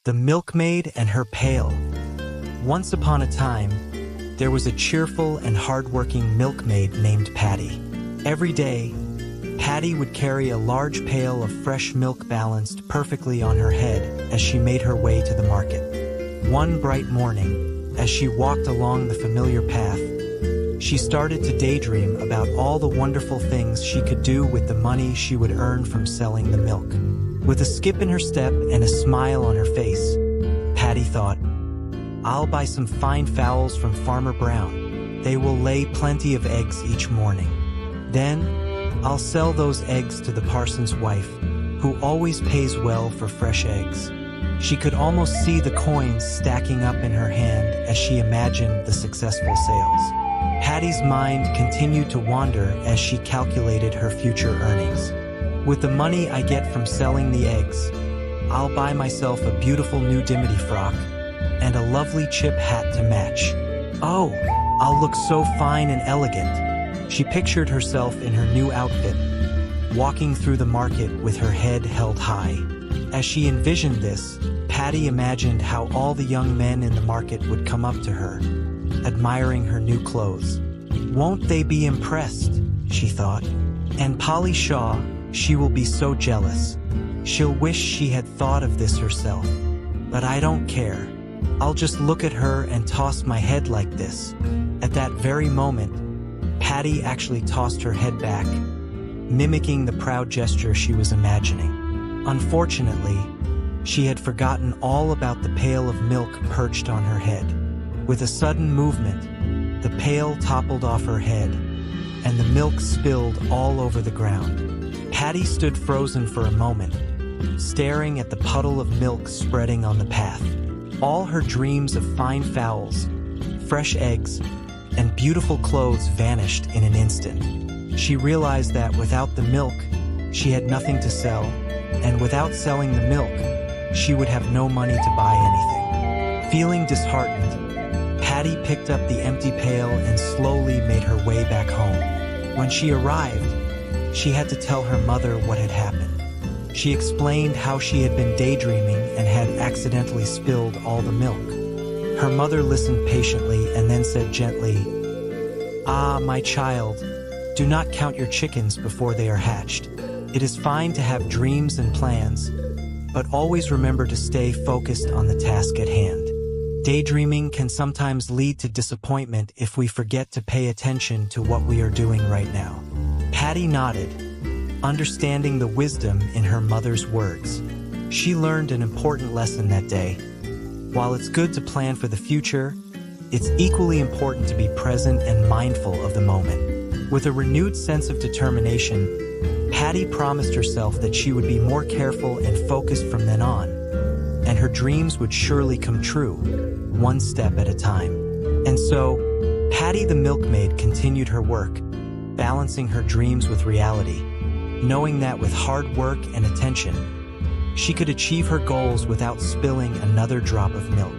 The Milkmaid and Her Pail. Once upon a time, there was a cheerful and hardworking milkmaid named Patty. Every day, Patty would carry a large pail of fresh milk balanced perfectly on her head as she made her way to the market. One bright morning, as she walked along the familiar path, she started to daydream about all the wonderful things she could do with the money she would earn from selling the milk. With a skip in her step and a smile on her face, Patty thought, "I'll buy some fine fowls from Farmer Brown. They will lay plenty of eggs each morning. Then, I'll sell those eggs to the parson's wife, who always pays well for fresh eggs." She could almost see the coins stacking up in her hand as she imagined the successful sales. Patty's mind continued to wander as she calculated her future earnings. "With the money I get from selling the eggs, I'll buy myself a beautiful new dimity frock and a lovely chip hat to match. Oh, I'll look so fine and elegant." She pictured herself in her new outfit, walking through the market with her head held high. As she envisioned this, Patty imagined how all the young men in the market would come up to her, admiring her new clothes. "Won't they be impressed?" she thought. "And Polly Shaw, she will be so jealous. She'll wish she had thought of this herself. But I don't care. I'll just look at her and toss my head like this." At that very moment, Patty actually tossed her head back, mimicking the proud gesture she was imagining. Unfortunately, she had forgotten all about the pail of milk perched on her head. With a sudden movement, the pail toppled off her head, and the milk spilled all over the ground. Patty stood frozen for a moment, staring at the puddle of milk spreading on the path. All her dreams of fine fowls, fresh eggs, and beautiful clothes vanished in an instant. She realized that without the milk, she had nothing to sell, and without selling the milk, she would have no money to buy anything. Feeling disheartened, Patty picked up the empty pail and slowly made her way back home. When she arrived, she had to tell her mother what had happened. She explained how she had been daydreaming and had accidentally spilled all the milk. Her mother listened patiently and then said gently, "Ah, my child, do not count your chickens before they are hatched. It is fine to have dreams and plans, but always remember to stay focused on the task at hand. Daydreaming can sometimes lead to disappointment if we forget to pay attention to what we are doing right now." Patty nodded, understanding the wisdom in her mother's words. She learned an important lesson that day. While it's good to plan for the future, it's equally important to be present and mindful of the moment. With a renewed sense of determination, Patty promised herself that she would be more careful and focused from then on, and her dreams would surely come true, one step at a time. And so, Patty the milkmaid continued her work, balancing her dreams with reality, knowing that with hard work and attention, she could achieve her goals without spilling another drop of milk.